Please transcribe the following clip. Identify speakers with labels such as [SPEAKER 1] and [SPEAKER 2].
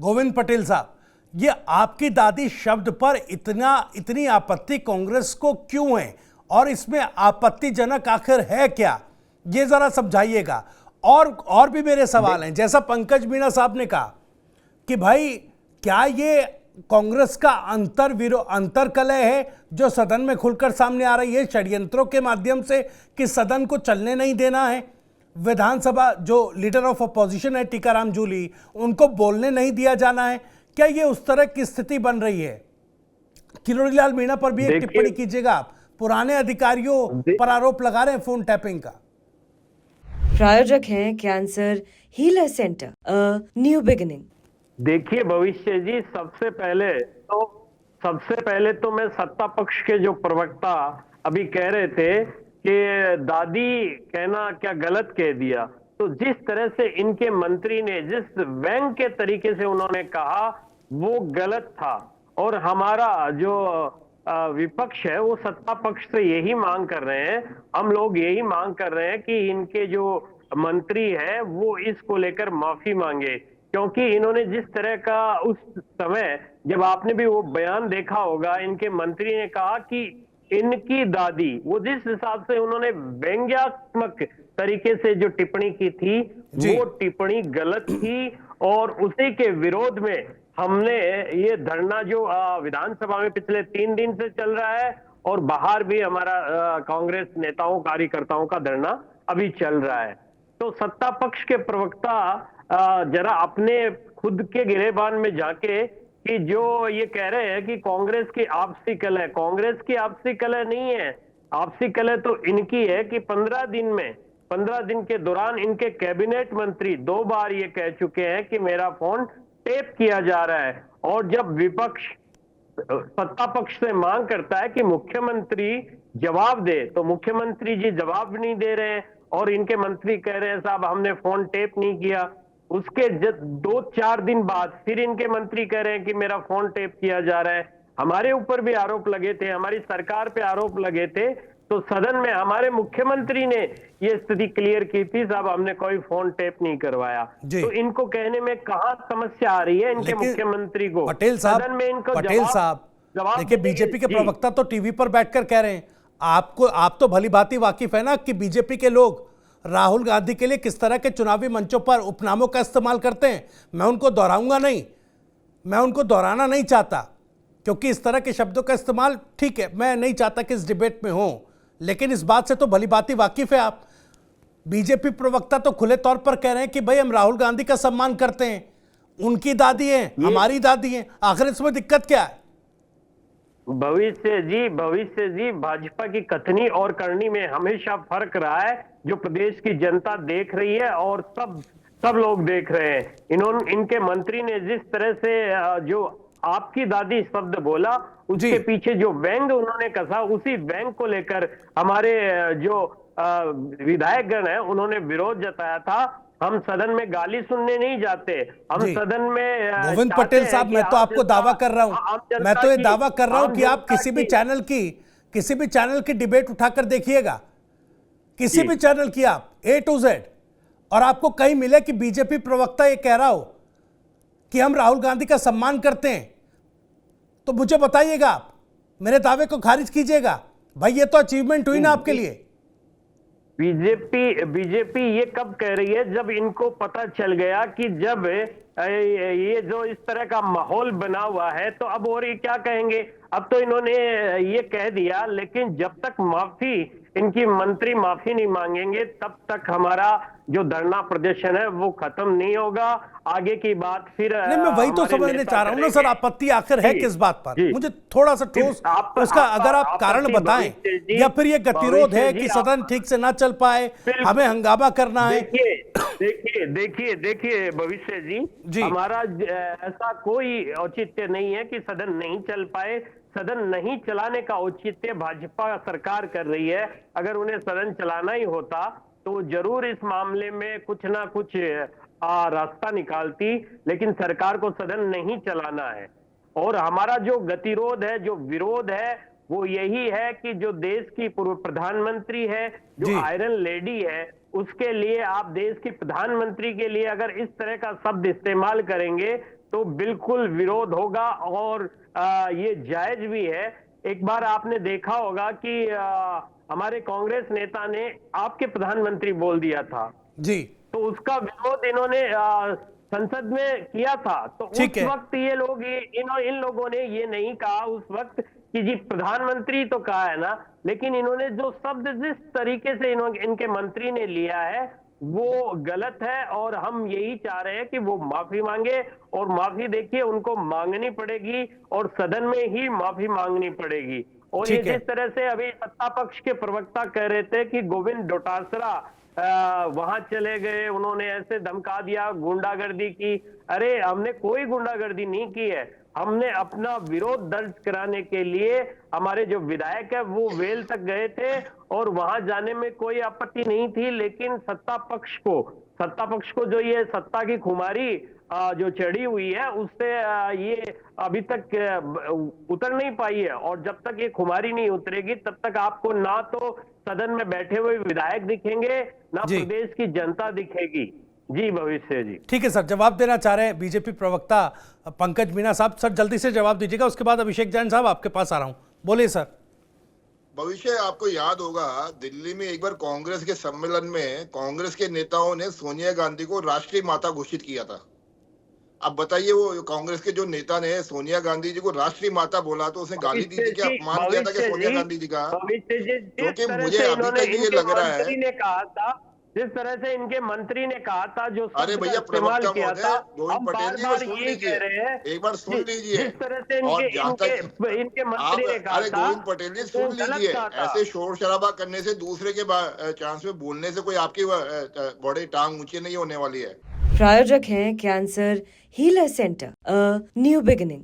[SPEAKER 1] गोविंद पटेल साहब, ये आपकी दादी शब्द पर इतनी आपत्ति कांग्रेस को क्यों है और इसमें आपत्तिजनक आखिर है क्या, ये जरा समझाइएगा। और भी मेरे सवाल हैं, जैसा पंकज मीणा साहब ने कहा कि भाई क्या ये कांग्रेस का अंतर कलह है जो सदन में खुलकर सामने आ रही है षड्यंत्रों के माध्यम से कि सदन को चलने नहीं देना है, विधानसभा जो लीडर ऑफ अपोजिशन है टीकाराम जूली, उनको बोलने नहीं दिया जाना है, क्या ये उस तरह की स्थिति बन रही है? किरोड़ीलाल मीणा पर भी एक टिप्पणी कीजिएगा आप, पुराने अधिकारियों पर आरोप लगा रहे हैं फोन टैपिंग का।
[SPEAKER 2] प्रायोजक हैं cancer healer centre, new beginning.
[SPEAKER 3] देखिए भविष्य जी, सबसे पहले तो मैं सत्ता पक्ष के जो प्रवक्ता अभी कह रहे थे कि दादी कहना क्या गलत कह दिया, तो जिस तरह से इनके मंत्री ने जिस व्यंग के तरीके से उन्होंने कहा वो गलत था। और हमारा जो विपक्ष है वो सत्ता पक्ष से यही मांग कर रहे हैं, हम लोग यही मांग कर रहे हैं कि इनके जो मंत्री है वो इसको लेकर माफी मांगे, क्योंकि इन्होंने जिस तरह का उस समय, जब आपने भी वो बयान देखा होगा, इनके मंत्री ने कहा कि इनकी दादी, वो जिस हिसाब से उन्होंने व्यंग्यात्मक तरीके से जो टिप्पणी की थी वो टिप्पणी गलत थी। और उसी के विरोध में हमने ये धरना जो विधानसभा में पिछले 3 दिन से चल रहा है और बाहर भी हमारा कांग्रेस नेताओं कार्यकर्ताओं का धरना अभी चल रहा है। तो सत्ता पक्ष के प्रवक्ता जरा अपने खुद के गिरेबान में जाके कि जो ये कह रहे हैं कि कांग्रेस की आपसी कलह, कांग्रेस की आपसी कलह नहीं है, आपसी कलह तो इनकी है कि 15 दिन के दौरान इनके कैबिनेट मंत्री 2 बार ये कह चुके हैं कि मेरा फोन टेप किया जा रहा है। और जब विपक्ष सत्ता पक्ष से मांग करता है कि मुख्यमंत्री जवाब दे, तो मुख्यमंत्री जी जवाब नहीं दे रहे हैं और इनके मंत्री कह रहे हैं साहब हमने फोन टेप नहीं किया। उसके 2-4 दिन बाद फिर इनके मंत्री कह रहे हैं कि मेरा फोन टेप किया जा रहा है। हमारे ऊपर भी आरोप लगे थे, हमारी सरकार पे आरोप लगे थे, तो सदन में हमारे मुख्यमंत्री ने ये स्थिति क्लियर की थी साहब हमने कोई फोन टेप नहीं करवाया। तो इनको कहने में कहाँ समस्या आ रही है इनके मुख्यमंत्री को?
[SPEAKER 1] पटेल साहब देखिए, बीजेपी के प्रवक्ता तो टीवी पर बैठकर कह रहे हैं, आप तो भली भांति वाकिफ है ना कि बीजेपी के लोग राहुल गांधी के लिए किस तरह के चुनावी मंचों पर उपनामों का इस्तेमाल करते हैं। मैं उनको दोहराऊंगा नहीं, मैं उनको दोहराना नहीं चाहता, क्योंकि इस तरह के शब्दों का इस्तेमाल ठीक है, मैं नहीं चाहता कि इस डिबेट में हो, लेकिन इस बात से तो भली भांति वाकिफ है आप। बीजेपी प्रवक्ता तो खुले तौर पर कह रहे हैं कि भाई हम राहुल गांधी का सम्मान करते हैं, उनकी दादी है, हमारी दादी है, आखिर इसमें दिक्कत क्या है?
[SPEAKER 3] भविष्य जी, भाजपा की कथनी और करनी में हमेशा फर्क रहा है, जो प्रदेश की जनता देख रही है और सब लोग देख रहे हैं। इनके मंत्री ने जिस तरह से जो आपकी दादी शब्द बोला, उसके पीछे जो व्यंग उन्होंने कसा, उसी व्यंग को लेकर हमारे जो विधायक गण है उन्होंने विरोध जताया था। हम सदन में गाली सुनने नहीं जाते, हम सदन में
[SPEAKER 1] गोविंद पटेल साहब, मैं तो आपको दावा कर रहा हूं, मैं तो ये दावा कर रहा हूं कि आप किसी भी चैनल की डिबेट उठाकर देखिएगा, किसी भी चैनल की, आप A to Z, और आपको कहीं मिले कि बीजेपी प्रवक्ता ये कह रहा हो कि हम राहुल गांधी का सम्मान करते हैं, तो मुझे बताइएगा, आप मेरे दावे को खारिज कीजिएगा। भाई ये तो अचीवमेंट हुई ना आपके लिए।
[SPEAKER 3] बीजेपी ये कब कह रही है? जब इनको पता चल गया कि जब ये जो इस तरह का माहौल बना हुआ है, तो अब और ये क्या कहेंगे? अब तो इन्होंने ये कह दिया, लेकिन जब तक इनकी मंत्री माफी नहीं मांगेंगे तब तक हमारा जो धरना प्रदर्शन है वो खत्म नहीं होगा। आगे की बात फिर
[SPEAKER 1] नहीं, मैं वही तो समझने चाह रहा हूं ना सर, आपत्ति आखिर है किस बात पर? मुझे थोड़ा सा ठोस उसका अगर आप कारण बताएं, या फिर ये गतिरोध है कि सदन ठीक से ना चल पाए, हमें हंगामा करना है?
[SPEAKER 3] देखिए भविष्य जी, हमारा ऐसा कोई औचित्य नहीं है कि सदन नहीं चल पाए। सदन नहीं चलाने का औचित्य भाजपा सरकार कर रही है। अगर उन्हें सदन चलाना ही होता तो जरूर इस मामले में कुछ ना कुछ रास्ता निकालती, लेकिन सरकार को सदन नहीं चलाना है। और हमारा जो गतिरोध है, जो विरोध है, वो यही है कि जो देश की पूर्व प्रधानमंत्री है, जो आयरन लेडी है, उसके लिए आप देश की प्रधानमंत्री के लिए अगर इस तरह का शब्द इस्तेमाल करेंगे तो बिल्कुल विरोध होगा और ये जायज भी है। एक बार आपने देखा होगा कि हमारे कांग्रेस नेता ने आपके प्रधानमंत्री बोल दिया था,
[SPEAKER 1] जी
[SPEAKER 3] तो उसका विरोध इन्होंने संसद में किया था। तो उस
[SPEAKER 1] ठीक है।
[SPEAKER 3] वक्त ये लोग इन लोगों ने ये नहीं कहा उस वक्त कि जी प्रधानमंत्री तो कहा है ना, लेकिन इन्होंने जो शब्द जिस तरीके से इनके मंत्री ने लिया है वो गलत है और हम यही चाह रहे हैं कि वो माफी मांगे और माफी देखिए उनको मांगनी पड़ेगी और सदन में ही माफी मांगनी पड़ेगी। और ये
[SPEAKER 1] ठीक है।
[SPEAKER 3] जिस तरह से अभी सत्ता पक्ष के प्रवक्ता कह रहे थे कि गोविंद डोटासरा वहां चले गए, उन्होंने ऐसे धमका दिया, गुंडागर्दी की। अरे हमने कोई गुंडागर्दी नहीं की है, हमने अपना विरोध दर्ज कराने के लिए हमारे जो विधायक है वो वेल तक गए थे और वहां जाने में कोई आपत्ति नहीं थी। लेकिन सत्ता पक्ष को जो ये सत्ता की खुमारी जो चढ़ी हुई है उससे ये अभी तक उतर नहीं पाई है और जब तक ये खुमारी नहीं उतरेगी तब तक आपको ना तो सदन में बैठे हुए विधायक दिखेंगे ना
[SPEAKER 1] जी।
[SPEAKER 3] प्रदेश की जनता दिखेगी। जी भविष्य जी।
[SPEAKER 1] ठीक है सर, जवाब देना चाह रहे हैं बीजेपी प्रवक्ता पंकज मीना साहब। सर जल्दी से जवाब दीजिएगा, उसके बाद अभिषेक जैन साहब आपके पास आ रहा हूं। बोलिए सर।
[SPEAKER 4] भविष्य आपको याद होगा दिल्ली में एक बार कांग्रेस के सम्मेलन में कांग्रेस के नेताओं ने सोनिया गांधी को राष्ट्रीय माता घोषित किया था। अब बताइए वो कांग्रेस के जो नेता ने सोनिया गांधी जी को राष्ट्रीय माता बोला तो उसने गाली दी थी क्या, अपमान किया था क्या सोनिया गांधी जी का? क्योंकि मुझे अभी तक ये लग रहा है
[SPEAKER 3] ने कहा था, जिस तरह से इनके मंत्री ने कहा था, जो
[SPEAKER 4] अरे भैया
[SPEAKER 3] इस्तेमाल किया था,
[SPEAKER 4] गोविंद पटेल जी
[SPEAKER 3] बार
[SPEAKER 4] सुन
[SPEAKER 3] ये कह रहे हैं,
[SPEAKER 4] लीजिए, एक बार सुन लीजिए।
[SPEAKER 3] जिस तरह से
[SPEAKER 4] और जहाँ तक
[SPEAKER 3] इनके मंत्री ने कहा
[SPEAKER 4] अरे
[SPEAKER 3] था,
[SPEAKER 4] गोविंद पटेल जी सुन लीजिए, ऐसे शोर शराबा करने से दूसरे के चांस में बोलने से कोई आपकी बड़े टांग ऊंची नहीं होने वाली है।
[SPEAKER 2] प्रायोजक हैं cancer healer centre, a new beginning.